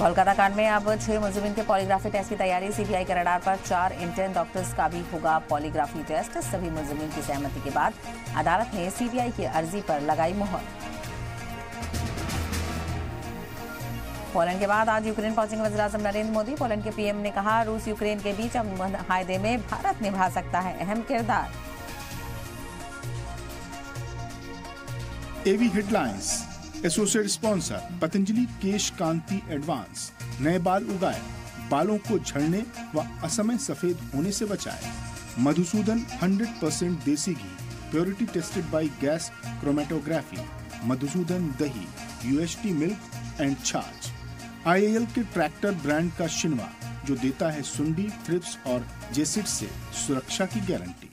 कोलकाता कांड में अब 6 मुलजिमीन के पॉलीग्राफी टेस्ट की तैयारी। सीबीआई के रडार पर 4 इंटर्न डॉक्टर्स का भी होगा पॉलीग्राफी टेस्ट। सभी मुलजिमीन की सहमति के बाद अदालत ने सीबीआई की अर्जी पर लगाई मुहर। पोलैंड के बाद आज यूक्रेन पहुंचेंगे वज़ीर-ए-आज़म नरेंद्र मोदी। पोलैंड के पीएम ने कहा, रूस यूक्रेन के बीच मुआहदे में भारत निभा सकता है अहम किरदार। एवी हेडलाइंस एसोसिएट स्पॉन्सर पतंजलि केश कांति एडवांस। नए बाल उगाए, बालों को झड़ने व असमय सफेद होने से बचाए। मधुसूदन 100% देसी घी, purity tested by gas chromatography. Madhusudan दही, यूएसटी मिल्क एंड छाछ। आईएल के ट्रैक्टर ब्रांड का शिनवा, जो देता है सुंडी, थ्रिप्स और जेसिड से सुरक्षा की गारंटी।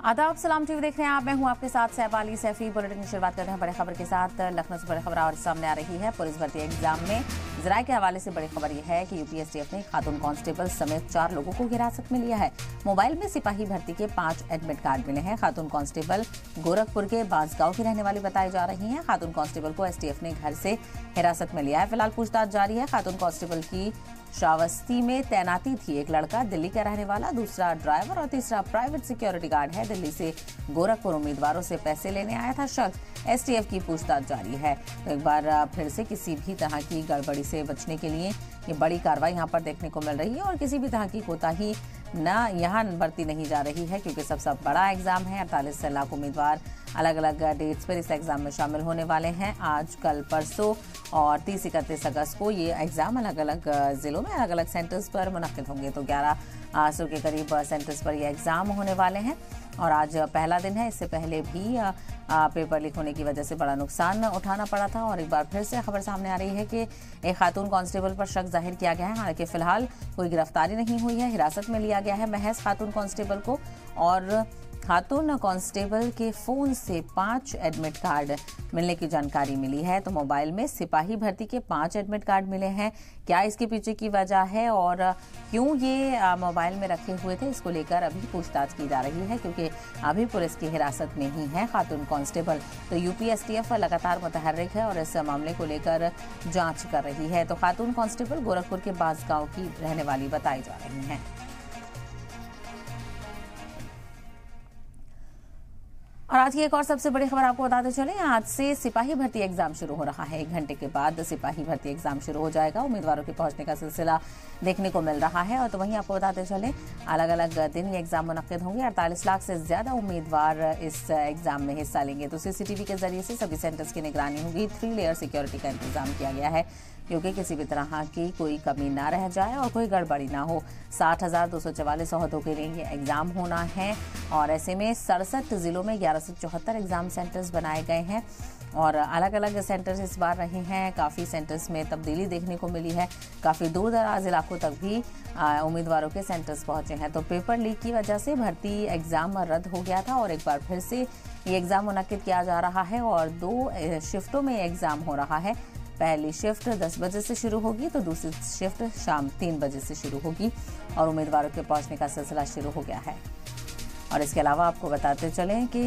आदाब, सलाम टीवी देख रहे हैं आप। मैं हूं आपके साथ सहबाली सैफी। बुलेटिन की शुरुआत करते हैं बड़ी खबर के साथ। लखनऊ से बड़ी खबर और सामने आ रही है। पुलिस भर्ती एग्जाम में जराये के हवाले से बड़ी खबर यह है कि यूपीएसटीएफ ने खातून कांस्टेबल समेत 4 लोगों को हिरासत में लिया है। मोबाइल में सिपाही भर्ती के 5 एडमिट कार्ड मिले हैं। खातून कांस्टेबल गोरखपुर के बांसगांव की रहने वाली बताई जा रही हैं। खातून कांस्टेबल को एसटीएफ ने घर से हिरासत में लिया है। फिलहाल पूछताछ जारी है। खातून कांस्टेबल की श्रावस्ती में तैनाती थी। एक लड़का दिल्ली का रहने वाला, दूसरा ड्राइवर और तीसरा प्राइवेट सिक्योरिटी गार्ड है। दिल्ली से गोरखपुर उम्मीदवारों से पैसे लेने आया था शख्स। एसटीएफ की पूछताछ जारी है। तो एक बार फिर से किसी भी तरह की गड़बड़ी से बचने के लिए ये बड़ी कार्रवाई यहाँ पर देखने को मिल रही है और किसी भी तरह की कोताही ना यहाँ बरती नहीं जा रही है, क्योंकि सबसे बड़ा एग्जाम है। 48 लाख उम्मीदवार अलग अलग डेट्स पर इस एग्जाम में शामिल होने वाले हैं। आज, कल, परसों और 30-31 अगस्त को ये एग्जाम अलग अलग जिलों में अलग अलग सेंटर्स पर मुनक्किद होंगे। तो 1100 के करीब सेंटर्स पर ये एग्जाम होने वाले हैं और आज पहला दिन है। इससे पहले भी पेपर लीक होने की वजह से बड़ा नुकसान उठाना पड़ा था और एक बार फिर से खबर सामने आ रही है कि एक खातून कांस्टेबल पर शक जाहिर किया गया है। हालांकि फिलहाल कोई गिरफ्तारी नहीं हुई है। हिरासत में लिया गया है महज खातून कांस्टेबल को और खातून कांस्टेबल के फोन से 5 एडमिट कार्ड मिलने की जानकारी मिली है। तो मोबाइल में सिपाही भर्ती के 5 एडमिट कार्ड मिले हैं। क्या इसके पीछे की वजह है और क्यों ये मोबाइल में रखे हुए थे, इसको लेकर अभी पूछताछ की जा रही है, क्योंकि अभी पुलिस की हिरासत में ही है खातून कांस्टेबल। तो यूपीएसटीएफ लगातार मुतहर्रिक है और इस मामले को लेकर जांच कर रही है। तो खातून कांस्टेबल गोरखपुर के बांसगांव की रहने वाली बताई जा रही हैं। और आज की एक और सबसे बड़ी खबर आपको बताते चले, आज से सिपाही भर्ती एग्जाम शुरू हो रहा है। 1 घंटे के बाद सिपाही भर्ती एग्जाम शुरू हो जाएगा। उम्मीदवारों के पहुंचने का सिलसिला देखने को मिल रहा है। और तो वहीं आपको बताते चले, अलग अलग दिन ये एग्जाम मुनक्किद होंगे। 48 लाख से ज्यादा उम्मीदवार इस एग्जाम में हिस्सा लेंगे। तो सीसीटीवी के जरिए से सभी सेंटर्स की निगरानी होगी। 3 लेयर सिक्योरिटी का इंतजाम किया गया है, क्योंकि किसी भी तरह की कोई कमी ना रह जाए और कोई गड़बड़ी ना हो। 60,244 ओहदों के लिए ये एग्जाम होना है और ऐसे में 67 जिलों में 1174 एग्जाम सेंटर्स बनाए गए हैं और अलग अलग सेंटर्स इस बार रहे हैं। काफ़ी सेंटर्स में तब्दीली देखने को मिली है। काफ़ी दूर दराज इलाकों तक भी उम्मीदवारों के सेंटर्स पहुंचे हैं। तो पेपर लीक की वजह से भर्ती एग्जाम रद्द हो गया था और एक बार फिर से ये एग्जाम मुनक्किद किया जा रहा है और 2 शिफ्टों में एग्जाम हो रहा है। पहली शिफ्ट 10 बजे से शुरू होगी तो दूसरी शिफ्ट शाम 3 बजे से शुरू होगी और उम्मीदवारों के पहुंचने का सिलसिला शुरू हो गया है। और इसके अलावा आपको बताते चलें कि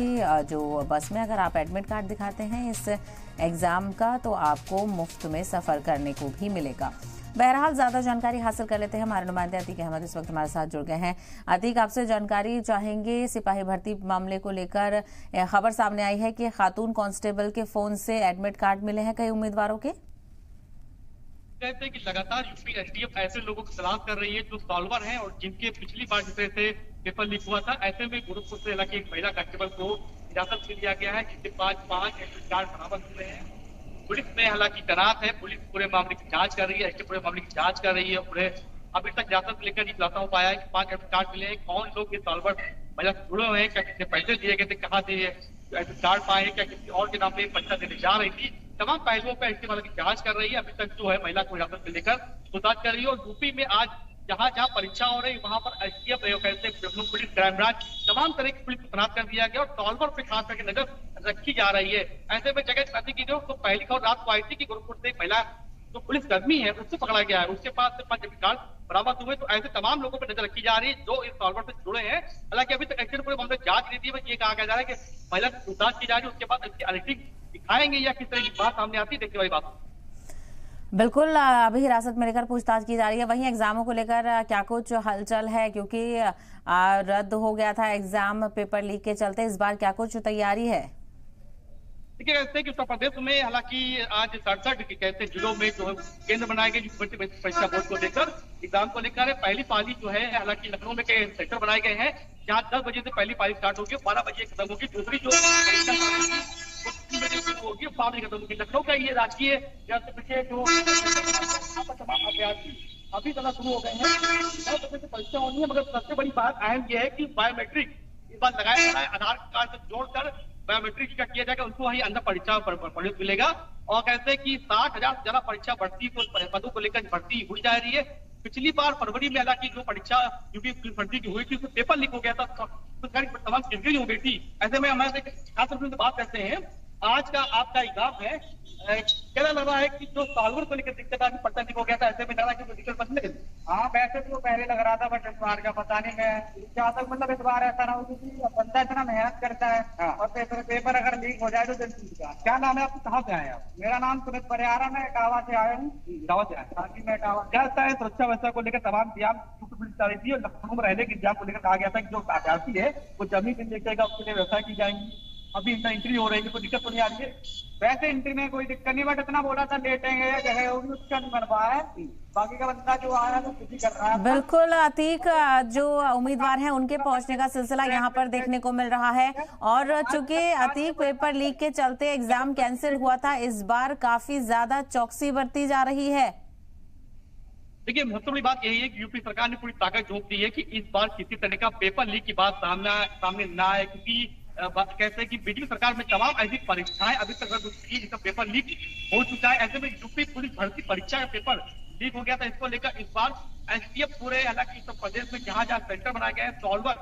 जो बस में अगर आप एडमिट कार्ड दिखाते हैं इस एग्ज़ाम का, तो आपको मुफ्त में सफ़र करने को भी मिलेगा। बहरहाल ज़्यादा जानकारी हासिल कर लेते हैं। हमारे नुमाइंदे अतीक अहमद इस वक्त हमारे साथ जुड़ गए हैं। अतीक, आपसे जानकारी चाहेंगे सिपाही भर्ती मामले को लेकर। खबर सामने आई है कि खातून कांस्टेबल के फोन से एडमिट कार्ड मिले हैं कई उम्मीदवारों के। कहते हैं कि लगातार यूपीएसटीएफ ऐसे लोगों की तलाश कर रही है जो सॉल्वर हैं और जिनके पिछली बार जिस तरह से पेपर लीक हुआ था, ऐसे में गोरखपुर से इलाके एक महिला कांस्टेबल को हिरासत में लिया गया है, जिसके पास 5 एडमिट कार्ड बरामद हुए हैं। पुलिस में हालांकि तैनात है। पुलिस पूरे मामले की जांच कर रही है, एसटी पूरे मामले की जांच कर रही है। पूरे अभी तक हिरासत लेकर ये खुलासा हो पाया है कि 5 एडमिट कार्ड मिले हैं। कौन लोग ये सॉल्वर महिला से जुड़े हुए हैं, क्या कितने पैसे दिए गए थे, कहाँ से ये एडमिट कार्ड पाए, क्या किसी और के नाम पे पैसा देने जा रही थी, तमाम पहलुओं पर एसटी वाले की जांच कर रही है। अभी तक जो है महिला को हिरासत में लेकर पूछताछ कर रही है। और यूपी में आज जहाँ जहाँ परीक्षा हो रही वहां पर एसटीएफ पुलिस, क्राइम ब्रांच, तमाम तरह की पुलिस को तैनात कर दिया गया और सॉल्वर पे खास करके नजर रखी जा रही है। ऐसे में जगह नदी की जो तो पहली खबर रात को आई थी कि गोरखपुर से एक महिला जो पुलिसकर्मी है उससे पकड़ा गया है, उसके पास से 5 डेबिट कार्ड बरामद हुए। तो ऐसे तमाम लोगों पर नजर रखी जा रही है जो इस सॉल्वर से जुड़े हैं। हालांकि अभी तक एक्सीडेंट पूरे मामले जांच नहीं थी, ये कहा जा रहा है कि महिला की पूछताछ की जा रही है, उसके बाद इसकी एडिटिंग दिखाएंगे या किस तरह की बात सामने आती है, देखने वाली बात। बिल्कुल, अभी हिरासत में लेकर पूछताछ की जा रही है। वहीं एग्जामों को लेकर क्या कुछ हलचल है, क्योंकि रद्द हो गया था एग्जाम पेपर लीक के चलते, इस बार क्या कुछ तैयारी है? देखिए, कहते हैं कि उत्तर प्रदेश में हालांकि आज 67 कहते जिलों में जो है केंद्र बनाए गए परीक्षा बोर्ड को लेकर, एग्जाम को लेकर। पहली पाली जो है हालांकि लखनऊ में कई सेक्टर बनाए गए हैं, जहाँ 10 बजे से पहली पाली स्टार्ट होगी, 12 बजे खत्म होगी। दूसरी जो होगी 5 बजे खत्म होगी। लखनऊ का ये राजकीय जो तमाम अभ्यर्थी अभी तक शुरू हो गए हैं, 10 बजे से परीक्षा होनी है। मगर सबसे बड़ी बात अहम यह है कि बायोमेट्रिक इस बार लगाया जा रहा है, आधार कार्ड से जोड़कर बायोमेट्रिक का किया जाएगा, उनको वही अंदर परीक्षा प्रवेश मिलेगा। और कहते हैं कि 60,000 से ज्यादा परीक्षा भर्ती पदों को लेकर भर्ती हुई जा रही है। पिछली बार फरवरी में हालांकि जो परीक्षा यूपी पुलिस भर्ती की हुई थी उसमें पेपर लीक हो गया था, तमाम किरकिरी हो गई थी। ऐसे में हमारे छात्र से बात करते हैं, आज का आपका एग्जाम है, क्या लग रहा है कि जो सॉल्वर को लेकर दिक्कत आई, पता नहीं हो गया था, ऐसे में लगा कि दिक्कत पसंद लगी? हाँ, वैसे तो पहले लग रहा था, बट इस बार का पता नहीं मैं क्या तक, मतलब इस बार ऐसा ना हो, क्योंकि बंदा इतना मेहनत करता है। हाँ। और पेपर अगर लीक हो जाए तो दिल टूट जाए। क्या नाम है आपको, कहाँ से आए आप? मेरा नाम सुमित परियारा, मैं इटावा से आया हूँ। इटावा से आया? हाँ, मैं इटावा। क्या लगता है सुरक्षा व्यवस्था को लेकर तमाम इंतजाम पुलिस कर रही थी, और लखनऊ में रहने के इंतजाम को लेकर कहा गया था कि जो अभ्यर्थी है वो जमीन देखेगा, उसके लिए व्यवस्था की जाएगी। अभी एंट्री हो रही है, कोई दिक्कत तो नहीं आ रही है? वैसे एंट्री में कोई दिक्कत नहीं, बट इतना बोला था लेटेंगे या जगह होगी, उसका नहीं बन पाया है। बाकी का बंदा जो आया तो खुद ही कर रहा है। बिल्कुल अतीक, जो उम्मीदवार हैं उनके पहुंचने का सिलसिला यहाँ पर देखने को मिल रहा है। और चूंकि अतीक पेपर लीक के चलते एग्जाम कैंसिल हुआ था, इस बार काफी ज्यादा चौकसी बरती जा रही है। देखिए, सबसे बड़ी बात यही है कि यूपी सरकार ने पूरी ताकत झोंक दी है कि इस बार किसी तरह का पेपर लीक की बात सामने ना आए, क्योंकि कहते हैं कि बीजेपी सरकार में तमाम ऐसी परीक्षाएं अभी तक रद्द हुई जिसका पेपर लीक हो चुका है। ऐसे में यूपी पुलिस भर्ती परीक्षा का पेपर लीक हो गया था, इसको लेकर इस बार एसटीएफ पूरे हालांकि उत्तर प्रदेश में जहां जहां सेंटर बनाए गए हैं सॉल्वर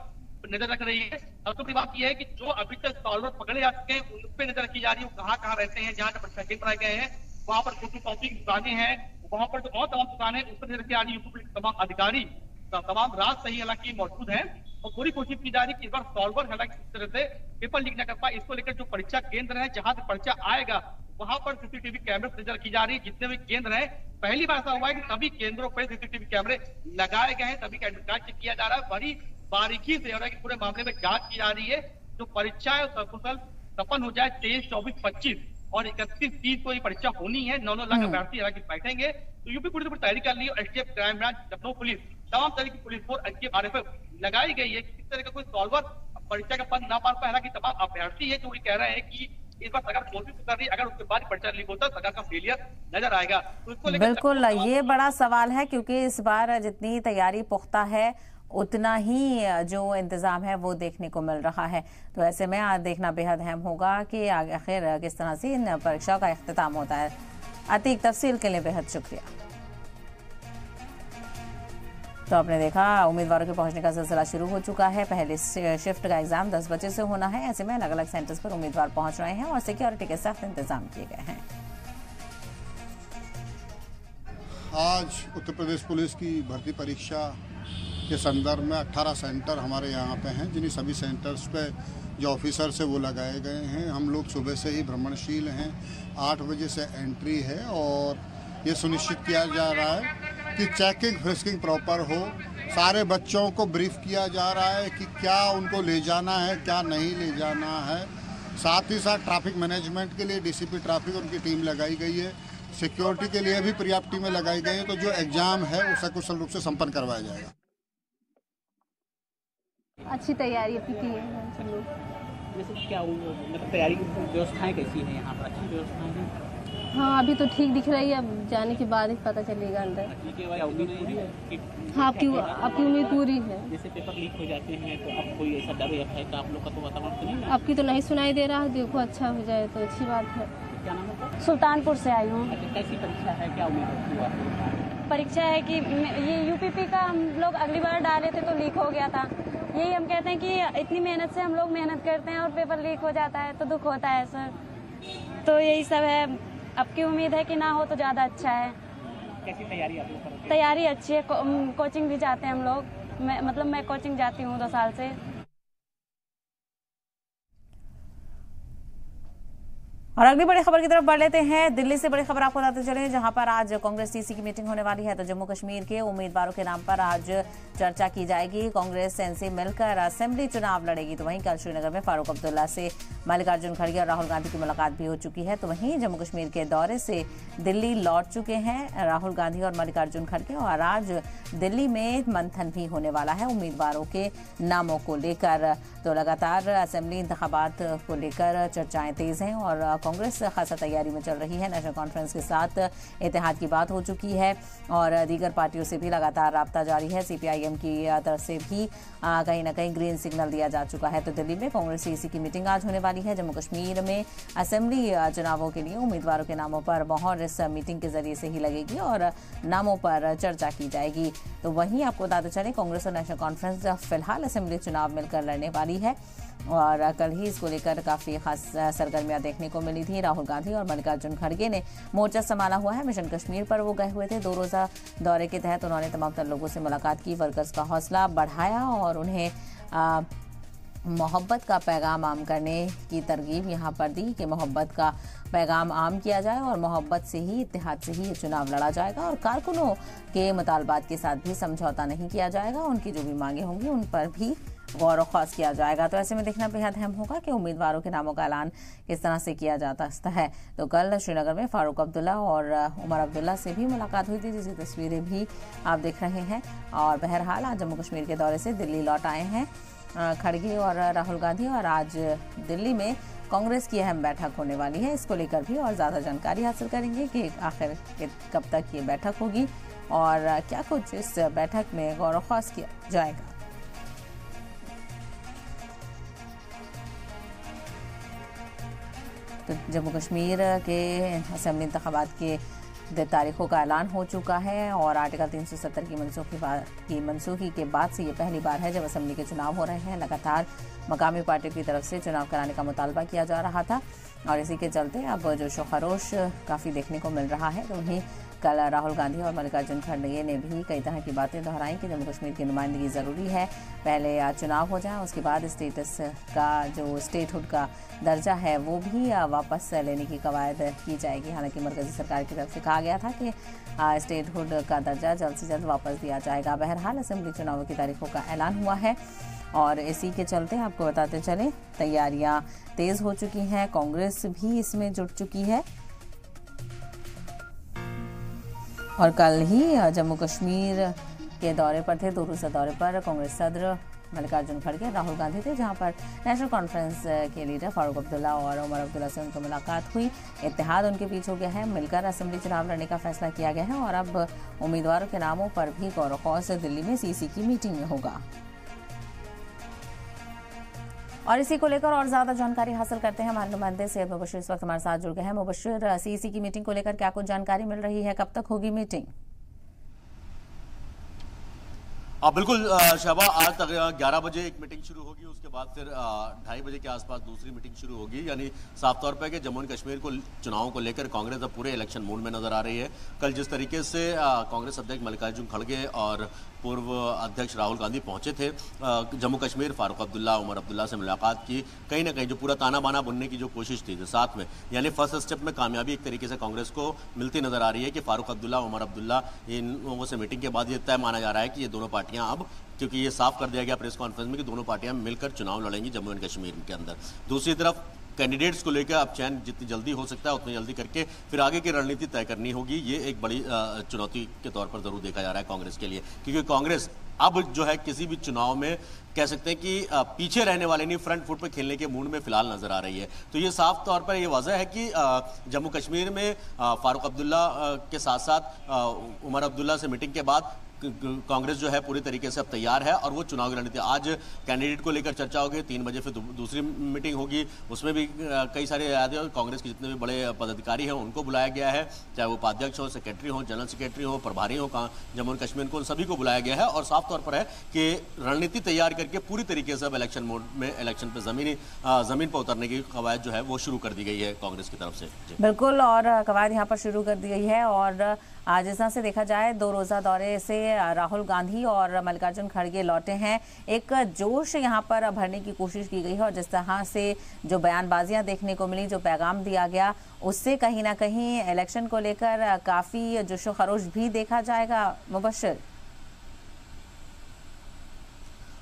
नजर रख रही है। सबसे बड़ी बात यह है कि जो अभी तक सॉल्वर पकड़े जा चुके हैं उन पर नजर रखी जा रही है, वो कहाँ रहते हैं, जहाँ परीक्षा केंद्र बनाए गए हैं वहां पर फोटो कॉपी की दुकानें हैं, वहां पर जो और तमाम दुकानें उस पर नजर रखी जा रही है। यूपी पुलिस तमाम अधिकारी तमाम राज सही हालांकि मौजूद है और पूरी कोशिश की जा रही है कि इस बार सॉल्वर हालांकि इस तरह से पेपर लीक न कर पाए। इसको लेकर जो परीक्षा केंद्र है जहां से परीक्षा आएगा वहां पर सीसीटीवी कैमरे नजर रखी जा रही है। जितने भी केंद्र हैं, पहली बार ऐसा हुआ है कि सभी केंद्रों पर सीसीटीवी कैमरे लगाए गए हैं, सभी का एडमिट चेक किया जा रहा है। बड़ी बारीकी से हो रहा है कि पूरे मामले में जांच की जा रही है। जो परीक्षा है सकुशल संपन्न हो जाए 23, 24, 25 और 31, 30 को ये परीक्षा होनी है। 9 लाख अभ्यर्थी हालांकि बैठेंगे। तो यूपी पुलिस तैयारी कर ली है, STF, crime branch, Lucknow police, तमाम तरह की पुलिस फोर्स, एसटीएफ, आरएफएफ लगाई गई है। किसी तरह का कोई सॉल्वर परीक्षा का पद ना पा पाए। हालांकि तमाम अभ्यर्थी है जो ये कह रहे हैं कि इस बार सरकार कोशिश कर रही है, अगर उसके बाद परीक्षा लीक होता है सरकार का फेलियर नजर आएगा। तो इसको बिल्कुल ये बड़ा सवाल है, क्योंकि इस बार जितनी तैयारी पुख्ता है उतना ही जो इंतजाम है वो देखने को मिल रहा है। तो ऐसे में आज देखना बेहद अहम होगा कि आखिर किस तरह से इन परीक्षाओं का इख्तिताम होता है। अतीक, तफसील के लिए बेहद शुक्रिया। तो आपने देखा उम्मीदवारों के पहुंचने का सिलसिला शुरू हो चुका है। पहले शिफ्ट का एग्जाम 10 बजे से होना है। ऐसे में अलग अलग सेंटर्स पर उम्मीदवार पहुंच रहे हैं और सिक्योरिटी के सख्त इंतजाम किए गए हैं। आज उत्तर प्रदेश पुलिस की भर्ती परीक्षा के संदर्भ में 18 सेंटर हमारे यहाँ पे हैं, जिन्हीं सभी सेंटर्स पे जो ऑफिसर्स है वो लगाए गए हैं। हम लोग सुबह से ही भ्रमणशील हैं। 8 बजे से एंट्री है और ये सुनिश्चित किया जा रहा है कि चेकिंग फ्रिस्किंग प्रॉपर हो। सारे बच्चों को ब्रीफ किया जा रहा है कि क्या उनको ले जाना है, क्या नहीं ले जाना है। साथ ही साथ ट्रैफिक मैनेजमेंट के लिए डीसीपी ट्रैफिक उनकी टीम लगाई गई है। सिक्योरिटी के लिए भी पर्याप्त टीमें लगाई गई हैं। तो जो एग्ज़ाम है उसे कुशल रूप से संपन्न करवाया जाएगा। अच्छी तैयारी अभी की है सब लोग। जैसे क्या मतलब तैयारी की व्यवस्थाएं कैसी हैं यहाँ पर? अच्छी व्यवस्थाएं हैं? हाँ, अभी तो ठीक दिख रही है, अब जाने के बाद ही पता चलेगा अंदर। हाँ, आपकी उम्मीद पूरी है। जैसे पेपर लीक हो जाते हैं तो अब कोई ऐसा डर या भय का आप लोग का तो वातावरण तो नहीं? आपकी तो नहीं सुनाई दे रहा है। देखो अच्छा हो जाए तो अच्छी बात है। क्या नाम है? सुल्तानपुर से आई हूँ। कैसी परीक्षा है, क्या उम्मीद हुआ? परीक्षा है कि ये यूपीपी का हम लोग अगली बार डाले थे तो लीक हो गया था। यही हम कहते हैं कि इतनी मेहनत से हम लोग मेहनत करते हैं और पेपर लीक हो जाता है तो दुख होता है सर। तो यही सब है, अब की उम्मीद है कि ना हो तो ज़्यादा अच्छा है। कैसी तैयारी आप लोग करोगे? तैयारी अच्छी है, कोचिंग भी जाते हैं हम लोग। मैं कोचिंग जाती हूँ 2 साल से। और अगली बड़ी खबर की तरफ बढ़ लेते हैं। दिल्ली से बड़ी खबर आपको बताते चले, जहां पर आज कांग्रेस टीसी की मीटिंग होने वाली है। तो जम्मू कश्मीर के उम्मीदवारों के नाम पर आज चर्चा की जाएगी। कांग्रेस एनसी मिलकर असेंबली चुनाव लड़ेगी। तो वहीं कल श्रीनगर में फारूक अब्दुल्ला से मल्लिकार्जुन खड़गे और राहुल गांधी की मुलाकात भी हो चुकी है। तो वहीं जम्मू कश्मीर के दौरे से दिल्ली लौट चुके हैं राहुल गांधी और मल्लिकार्जुन खड़गे, और आज दिल्ली में मंथन भी होने वाला है उम्मीदवारों के नामों को लेकर। तो लगातार असेंबली इंतखाबात को लेकर चर्चाएं तेज हैं और कांग्रेस खासा तैयारी में चल रही है। नेशनल कॉन्फ्रेंस के साथ इत्तेहाद की बात हो चुकी है और दीगर पार्टियों से भी लगातार राब्ता जारी है। सीपीआईएम की तरफ से भी कहीं ना कहीं ग्रीन सिग्नल दिया जा चुका है। तो दिल्ली में कांग्रेस टीसी की मीटिंग आज होने वाली है। जम्मू कश्मीर में असेंबली चुनावों के लिए उम्मीदवारों के नामों पर मोहर इस मीटिंग के जरिए से ही लगेगी और नामों पर चर्चा की जाएगी। तो वहीं आपको बताते चले, कांग्रेस और नेशनल कॉन्फ्रेंस फिलहाल असेंबली चुनाव मिलकर लड़ने वाली है और कल ही इसको लेकर काफी खास सरगर्मियां देखने को मिली थी। राहुल गांधी और मल्लिकार्जुन खड़गे ने मोर्चा संभाला हुआ है। मिशन कश्मीर पर वो गए हुए थे। 2 रोजा दौरे के तहत उन्होंने तमाम तर लोगों से मुलाकात की, वर्कर्स का हौसला बढ़ाया और उन्हें मोहब्बत का पैगाम आम करने की तरगीब यहाँ पर दी कि मोहब्बत का पैगाम आम किया जाए और मोहब्बत से ही, इत्तेहाद से ही ये चुनाव लड़ा जाएगा और कारकुनों के मुतालबात के साथ भी समझौता नहीं किया जाएगा। उनकी जो भी मांगे होंगी उन पर भी गौर व ख़ास किया जाएगा। तो ऐसे में देखना बेहद अहम होगा कि उम्मीदवारों के नामों का ऐलान किस तरह से किया जाता है। तो कल श्रीनगर में फारूक अब्दुल्ला और उमर अब्दुल्ला से भी मुलाकात हुई थी, जिसकी तस्वीरें भी आप देख रहे हैं। और बहरहाल आज जम्मू कश्मीर के दौरे से दिल्ली लौट आए हैं खड़गे और राहुल गांधी, और आज दिल्ली में कांग्रेस की अहम बैठक होने वाली है। इसको लेकर भी और ज़्यादा जानकारी हासिल करेंगे कि आखिर कब तक ये बैठक होगी और क्या कुछ इस बैठक में गौर व ख़ास किया जाएगा। तो जम्मू कश्मीर के असेंबली इंतखाबात के तारीखों का ऐलान हो चुका है और आर्टिकल 370 की मनसूखी के बाद से ये पहली बार है जब असेंबली के चुनाव हो रहे हैं। लगातार मकामी पार्टियों की तरफ से चुनाव कराने का मुतालबा किया जा रहा था और इसी के चलते अब जो शोखरोश काफ़ी देखने को मिल रहा है। तो वहीं कल राहुल गांधी और मल्लिकार्जुन खड़गे ने भी कई तरह की बातें दोहराई कि जम्मू कश्मीर की नुमाइंदगी ज़रूरी है, पहले चुनाव हो जाए, उसके बाद स्टेटस का जो स्टेटहुड का दर्जा है वो भी वापस लेने की कवायद की जाएगी। हालांकि मरकज़ी सरकार की तरफ से कहा गया था कि स्टेटहुड का दर्जा जल्द से जल्द वापस दिया जाएगा। बहरहाल असेंबली चुनावों की तारीखों का ऐलान हुआ है और इसी के चलते आपको बताते चले तैयारियां तेज़ हो चुकी हैं। कांग्रेस भी इसमें जुट चुकी है और कल ही जम्मू कश्मीर के दौरे पर थे, 2 रोज़ा दौरे पर कांग्रेस सदर मल्लिकार्जुन खड़गे राहुल गांधी थे, जहां पर नेशनल कॉन्फ्रेंस के लीडर फारूक अब्दुल्ला और उमर अब्दुल्ला से उनकी मुलाकात हुई। इत्तेहाद उनके बीच हो गया है, मिलकर असेंबली चुनाव लड़ने का फैसला किया गया है और अब उम्मीदवारों के नामों पर भी गौर व ख़ौस दिल्ली में सीसी की मीटिंग में होगा। और इसी को लेकर और ज्यादा जानकारी हासिल करते हैं। हमारे नुमाइंदे सैयद मुबशिर इस वक्त हमारे साथ जुड़ गए हैं। मुबशिर, सीसी की मीटिंग को लेकर क्या कुछ जानकारी मिल रही है, कब तक होगी मीटिंग? बिल्कुल शबा, आज तक 11 बजे एक मीटिंग शुरू होगी, उसके बाद फिर 2:30 बजे के आसपास दूसरी मीटिंग शुरू होगी। यानी साफ तौर पर कि जम्मू एंड कश्मीर को चुनावों को लेकर कांग्रेस अब पूरे इलेक्शन मूड में नजर आ रही है। कल जिस तरीके से कांग्रेस अध्यक्ष मल्लिकार्जुन खड़गे और पूर्व अध्यक्ष राहुल गांधी पहुंचे थे जम्मू कश्मीर, फारूक अब्दुल्ला उमर अब्दुल्ला से मुलाकात की, कहीं ना कहीं जो पूरा ताना बाना बुनने की जो कोशिश थी साथ में, यानी फर्स्ट स्टेप में कामयाबी एक तरीके से कांग्रेस को मिलती नजर आ रही है कि फारूक अब्दुल्ला उमर अब्दुल्ला इन लोगों से मीटिंग के बाद ये तय माना जा रहा है कि ये दोनों पार्टियां अब, क्योंकि ये साफ कर दिया गया प्रेस कॉन्फ्रेंस में कि दोनों पार्टियां मिलकर चुनाव लड़ेंगी जम्मू एंड कश्मीर के अंदर। दूसरी तरफ कैंडिडेट्स को लेकर अब चयन जितनी जल्दी हो सकता है उतनी जल्दी करके फिर आगे की रणनीति तय करनी होगी। ये एक बड़ी चुनौती के तौर पर जरूर देखा जा रहा है कांग्रेस के लिए, क्योंकि कांग्रेस अब जो है किसी भी चुनाव में कह सकते हैं कि पीछे रहने वाले नहीं, फ्रंट फुट पर खेलने के मूड में फिलहाल नजर आ रही है। तो ये साफ तौर पर ये वजह है कि जम्मू कश्मीर में फारूक अब्दुल्ला के साथ साथ उमर अब्दुल्ला से मीटिंग के बाद कांग्रेस जो है पूरी तरीके से अब तैयार है और वो चुनाव रणनीति आज कैंडिडेट को लेकर चर्चा होगी। 3 बजे फिर दूसरी मीटिंग होगी, उसमें भी कई सारे और कांग्रेस के जितने भी बड़े पदाधिकारी हैं उनको बुलाया गया है, चाहे वो उपाध्यक्ष हो, सेक्रेटरी हो, जनरल सेक्रेटरी हो, प्रभारी हो जम्मू एंड कश्मीर को, उन सभी को बुलाया गया है। और साफ तौर पर है कि रणनीति तैयार करके पूरी तरीके से अब इलेक्शन मोड में, इलेक्शन पे जमीन पर उतरने की कवायद जो है वो शुरू कर दी गई है कांग्रेस की तरफ से। बिल्कुल, और कवायद यहाँ पर शुरू कर दी गई है। और जिस तरह से देखा जाए 2 रोजा दौरे से राहुल गांधी और मल्लिकार्जुन खड़गे लौटे हैं, एक जोश यहाँ पर भरने की कोशिश की गई है और जिस तरह से जो बयानबाजियां देखने को मिली, जो पैगाम दिया गया, उससे कहीं ना कहीं इलेक्शन को लेकर काफी जोशो खरोश भी देखा जाएगा। मुबश्शिर।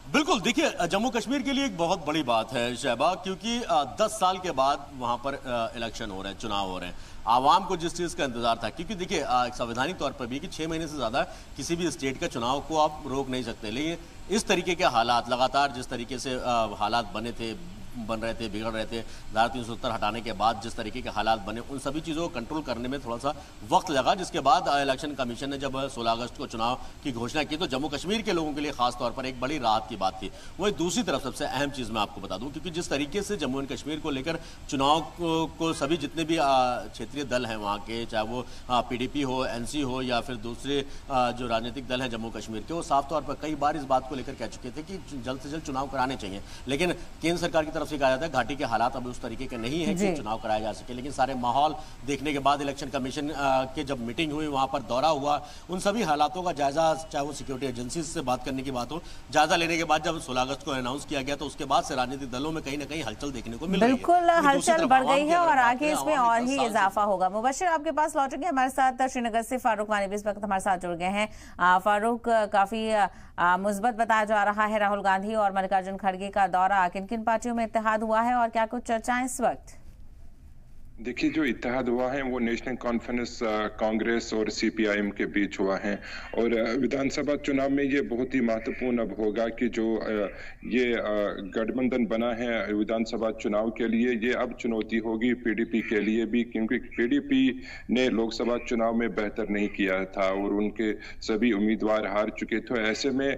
बिल्कुल, देखिए जम्मू कश्मीर के लिए एक बहुत बड़ी बात है शहबा, क्योंकि 10 साल के बाद वहां पर इलेक्शन हो रहे हैं, चुनाव हो रहे हैं। आवाम को जिस चीज़ का इंतजार था, क्योंकि देखिए संवैधानिक तौर पर भी कि 6 महीने से ज़्यादा किसी भी स्टेट का चुनाव को आप रोक नहीं सकते, लेकिन इस तरीके के हालात लगातार जिस तरीके से हालात बन रहे थे, बिगड़ रहे थे, धारा 370 हटाने के बाद जिस तरीके के हालात बने, उन सभी चीज़ों को कंट्रोल करने में थोड़ा सा वक्त लगा, जिसके बाद इलेक्शन कमीशन ने जब 16 अगस्त को चुनाव की घोषणा की तो जम्मू कश्मीर के लोगों के लिए खास तौर पर एक बड़ी राहत की बात थी। वही दूसरी तरफ सबसे अहम चीज़ मैं आपको बता दूं, क्योंकि जिस तरीके से जम्मू एंड कश्मीर को लेकर चुनाव को सभी जितने भी क्षेत्रीय दल हैं वहाँ के, चाहे वो PDP हो, NC हो या फिर दूसरे जो राजनीतिक दल हैं जम्मू कश्मीर के, वो साफ तौर पर कई बार इस बात को लेकर कह चुके थे कि जल्द से जल्द चुनाव कराने चाहिए। लेकिन केंद्र सरकार की तरफ से कहा जाता है घाटी के हालात अभी उस तरीके के नहीं है कि चुनाव कराया जा सके। लेकिन सारे माहौल देखने के बाद इलेक्शन कमीशन के जब मीटिंग हुई, वहां पर दौरा हुआ, उन सभी हालातों का जायजा, चाहे वो सिक्योरिटी एजेंसी से बात करने की बात हो, जायजा लेने के बाद जब 16 अगस्त को अनाउंस किया गया तो उसके बाद से राजनीतिक दलों में कहीं ना कहीं हलचल देखने को मिल रही है। बिल्कुल, हलचल बढ़ गई है और आगे इसमें और ही इजाफा होगा। मुबश्शिर, आपके पास लौटेंगे। हमारे साथ श्रीनगर से फारूक वानी भी इस वक्त हमारे साथ जुड़ गए हैं। फारूक, काफी मुस्बत बताया जा रहा है राहुल गांधी और मल्लिकार्जुन खड़गे का दौरा, किन किन पार्टियों में इत्तेहाद हुआ है और क्या कुछ चर्चाएं इस वक्त? देखिए, जो इत्तेहाद हुआ है वो नेशनल कॉन्फ्रेंस कांग्रेस और CPIM के बीच हुआ है और विधानसभा चुनाव में ये बहुत ही महत्वपूर्ण अब होगा कि जो ये गठबंधन बना है विधानसभा चुनाव के लिए, ये अब चुनौती होगी PDP के लिए भी, क्योंकि PDP ने लोकसभा चुनाव में बेहतर नहीं किया था और उनके सभी उम्मीदवार हार चुके थे। ऐसे में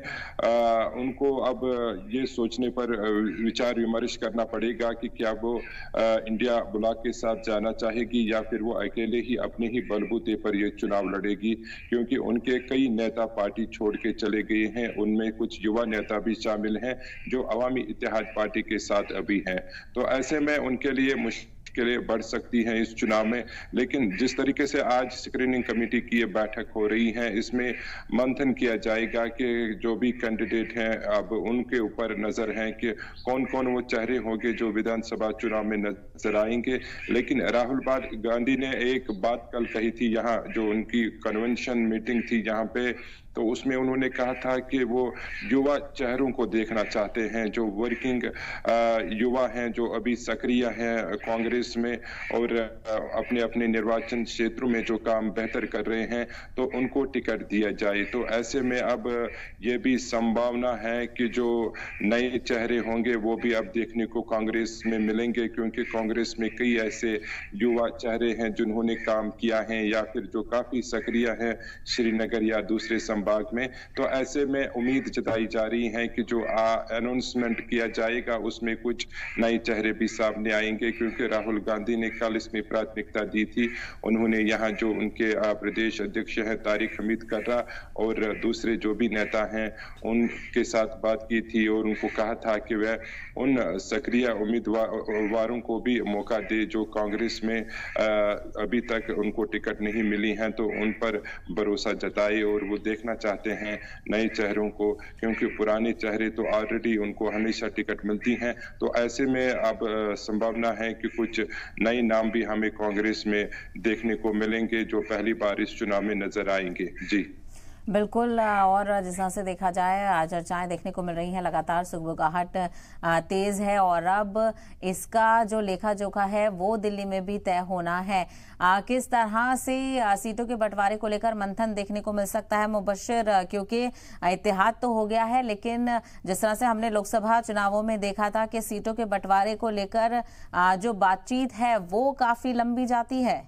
उनको अब ये सोचने पर विचार विमर्श करना पड़ेगा कि क्या वो इंडिया ब्लॉक के साथ जाना चाहेगी या फिर वो अकेले ही अपने ही बलबूते पर ये चुनाव लड़ेगी, क्योंकि उनके कई नेता पार्टी छोड़ के चले गए हैं। उनमें कुछ युवा नेता भी शामिल हैं जो अवामी इत्तेहाद पार्टी के साथ अभी हैं। तो ऐसे में उनके लिए मुश्किलें बढ़ सकती हैं इस चुनाव में। लेकिन जिस तरीके से आज स्क्रीनिंग कमेटी की ये बैठक हो रही है, इसमें मंथन किया जाएगा कि जो भी कैंडिडेट हैं अब उनके ऊपर नजर है कि कौन कौन वो चेहरे होंगे जो विधानसभा चुनाव में नजर आएंगे। लेकिन राहुल गांधी ने एक बात कल कही थी, यहाँ जो उनकी कन्वेंशन मीटिंग थी यहाँ पे, तो उसमें उन्होंने कहा था कि वो युवा चेहरों को देखना चाहते हैं, जो वर्किंग युवा हैं, जो अभी सक्रिय हैं कांग्रेस में और अपने अपने निर्वाचन क्षेत्रों में जो काम बेहतर कर रहे हैं, तो उनको टिकट दिया जाए। तो ऐसे में अब ये भी संभावना है कि जो नए चेहरे होंगे वो भी अब देखने को कांग्रेस में मिलेंगे, क्योंकि कांग्रेस में कई ऐसे युवा चेहरे हैं जिन्होंने काम किया है या फिर जो काफी सक्रिय हैं श्रीनगर या दूसरे संभाग में। तो ऐसे में उम्मीद जताई जा रही है कि जो अनाउंसमेंट किया जाएगा उसमें कुछ नए चेहरे भी सामने आएंगे, क्योंकि राहुल गांधी ने कल इसमें प्राथमिकता दी थी। उन्होंने यहाँ जो उनके प्रदेश अध्यक्ष हैं तारिक हमीद कर्रा और दूसरे जो भी नेता हैं उनके साथ बात की थी और उनको कहा था कि वह उन सक्रिय उम्मीदवारों को भी मौका दे जो कांग्रेस में अभी तक उनको टिकट नहीं मिली हैं, तो उन पर भरोसा जताए और वो देखना चाहते हैं नए चेहरों को, क्योंकि पुराने चेहरे तो ऑलरेडी उनको हमेशा टिकट मिलती हैं। तो ऐसे में अब संभावना है कि कुछ नए नाम भी हमें कांग्रेस में देखने को मिलेंगे जो पहली बार इस चुनाव में नजर आएंगे। जी बिल्कुल, और जिस तरह से देखा जाए चर्चाएं देखने को मिल रही हैं, लगातार सुगबुगाहट तेज है और अब इसका जो लेखा जोखा है वो दिल्ली में भी तय होना है। किस तरह से सीटों के बंटवारे को लेकर मंथन देखने को मिल सकता है मुबश्शिर, क्योंकि इत्तेहाद तो हो गया है लेकिन जिस तरह से हमने लोकसभा चुनावों में देखा था कि सीटों के बंटवारे को लेकर जो बातचीत है वो काफी लंबी जाती है।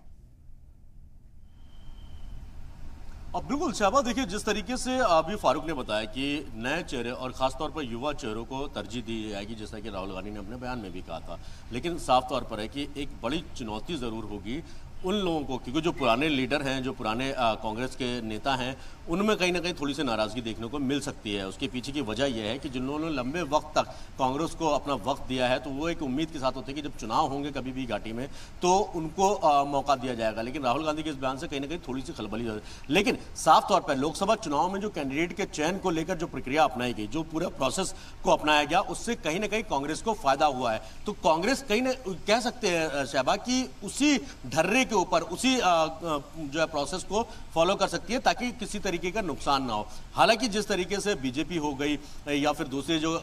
अब बिल्कुल शहबाज, देखिए जिस तरीके से अभी फारूक ने बताया कि नए चेहरे और खासतौर पर युवा चेहरों को तरजीह दी जाएगी, जैसा कि राहुल गांधी ने अपने बयान में भी कहा था, लेकिन साफ तौर पर है कि एक बड़ी चुनौती ज़रूर होगी उन लोगों को, क्योंकि जो पुराने लीडर हैं, जो पुराने कांग्रेस के नेता हैं, उनमें कहीं ना कहीं थोड़ी सी नाराज़गी देखने को मिल सकती है। उसके पीछे की वजह यह है कि जिन्होंने लंबे वक्त तक कांग्रेस को अपना वक्त दिया है, तो वो एक उम्मीद के साथ होते हैं कि जब चुनाव होंगे कभी भी घाटी में तो उनको मौका दिया जाएगा। लेकिन राहुल गांधी के इस बयान से कहीं ना कहीं थोड़ी सी खलबली है। लेकिन साफ तौर पर लोकसभा चुनाव में जो कैंडिडेट के चयन को लेकर जो प्रक्रिया अपनाई गई, जो पूरा प्रोसेस को अपनाया गया, उससे कहीं ना कहीं कांग्रेस को फायदा हुआ है। तो कांग्रेस कहीं ना कह सकते हैं शहबाज कि उसी ढर्रे के ऊपर उसी जो है प्रोसेस को फॉलो कर सकती है ताकि किसी तरीके का नुकसान ना हो। हालांकि जिस तरीके से बीजेपी हो गई या फिर दूसरे जो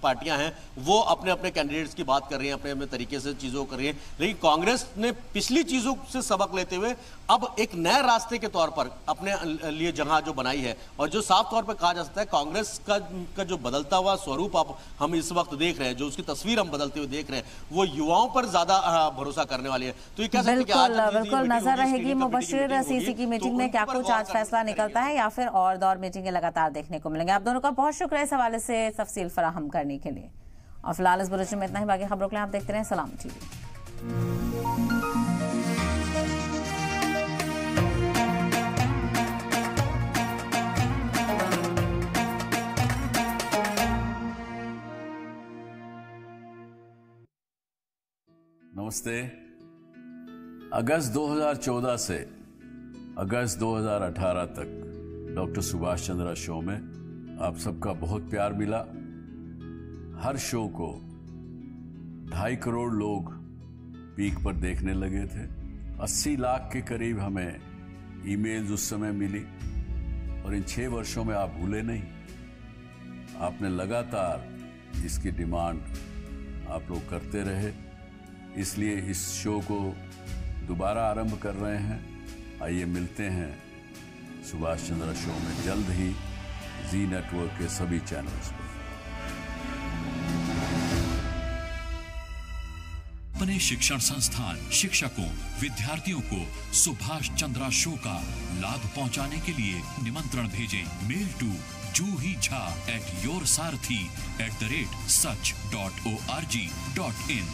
पार्टियां हैं वो अपने अपने कैंडिडेट्स की बात कर रही हैं, अपने अपने तरीके से चीजों को कर रही हैं, लेकिन कांग्रेस ने पिछली चीजों से सबक लेते हुए अब एक नए रास्ते के तौर पर अपने लिए जगह जो बनाई है, और जो साफ तौर पर कहा जा सकता है कांग्रेस का जो बदलता हुआ स्वरूप आप हम इस वक्त देख रहे हैं, जो उसकी तस्वीर हम बदलते हुए देख रहे हैं, वो युवाओं पर ज्यादा भरोसा करने वाली है। तो ये कह सकते हैं कि बिल्कुल नजर रहेगी मुबशिर सीसी की मीटिंग में क्या कुछ आज फैसला निकलता है या फिर और दौर मीटिंगें लगातार देखने को मिलेंगे। आप दोनों का बहुत शुक्रिया इस हवाले से तफसील फराहम करने के लिए। और फिलहाल इस बुलेटिन में इतना ही, बाकी खबरों के लिए आप देखते रहें सलाम टीवी। नमस्ते। अगस्त 2014 से अगस्त 2018 तक डॉक्टर सुभाष चंद्रा शो में आप सबका बहुत प्यार मिला। हर शो को 2.5 करोड़ लोग पीक पर देखने लगे थे। 80 लाख के करीब हमें ईमेल्स उस समय मिली, और इन 6 वर्षों में आप भूले नहीं। आपने लगातार इसकी डिमांड आप लोग करते रहे, इसलिए इस शो को दोबारा आरंभ कर रहे हैं। आइए मिलते हैं सुभाष चंद्रा शो में जल्द ही जी नेटवर्क के सभी चैनल्स पर। अपने शिक्षण संस्थान, शिक्षकों, विद्यार्थियों को सुभाष चंद्रा शो का लाभ पहुंचाने के लिए निमंत्रण भेजें। Mail to juhijha@yoursaarthi@sach.org.in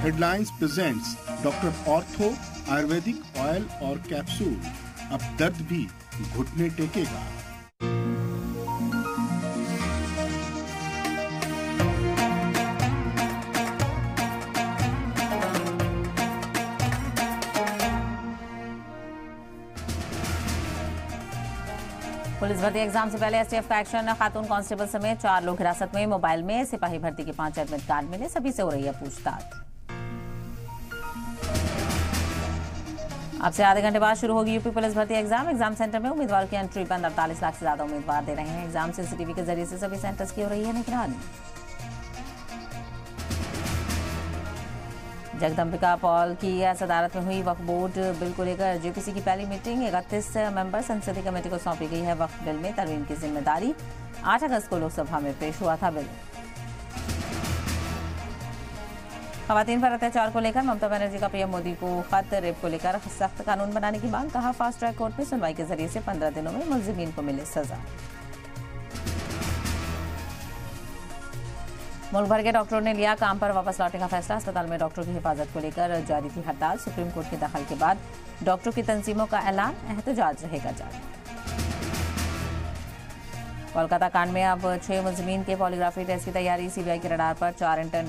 headlines presents doctor ortho Ayurvedic oil और कैप्सूल। अब दर्द भी घुटने टेकेगा। पुलिस भर्ती एग्जाम से पहले एसटीएफ का एक्शन। खातून कांस्टेबल समेत 4 लोग हिरासत में। मोबाइल में सिपाही भर्ती के 5 एडमिट कार्ड मिले, सभी से हो रही है पूछताछ। अब से आधे घंटे बाद शुरू होगी यूपी पुलिस भर्ती एग्जाम। एग्जाम सेंटर में उम्मीदवारों की एंट्री बंद। 48 लाख से ज्यादा उम्मीदवार दे रहे हैं एग्जाम। सीसीटीवी के जरिए से सभी सेंटर्स की हो रही है निगरानी। जगदम्बिका पॉल की सदारत में हुई वक्फ बोर्ड बिल को लेकर जेपीसी की पहली मीटिंग। 31 मेंबर संसदीय कमेटी को सौंपी गई है वक्फ बिल में तरमीम की जिम्मेदारी। 8 अगस्त को लोकसभा में पेश हुआ था बिल। खवातीन पर अत्याचार को लेकर ममता बनर्जी का पीएम मोदी को खत। रेप को लेकर सख्त कानून बनाने की मांग। कहा फास्ट ट्रैक कोर्ट में सुनवाई के जरिए से 15 दिनों में मुलजिमीन को मिले सजा। मुल्क भर के डॉक्टरों ने लिया काम पर वापस लौटने का फैसला। अस्पताल में डॉक्टरों की हिफाजत को लेकर जारी थी हड़ताल। सुप्रीम कोर्ट के दखल के बाद डॉक्टरों की तंजीमों का ऐलान। एहतजाज रहेगा जारी। कोलकाता कांड में अब 6 मुलजिमीन के पॉलीग्राफी टेस्ट की तैयारी। सीबीआई के रडार पर 4 इंटर्न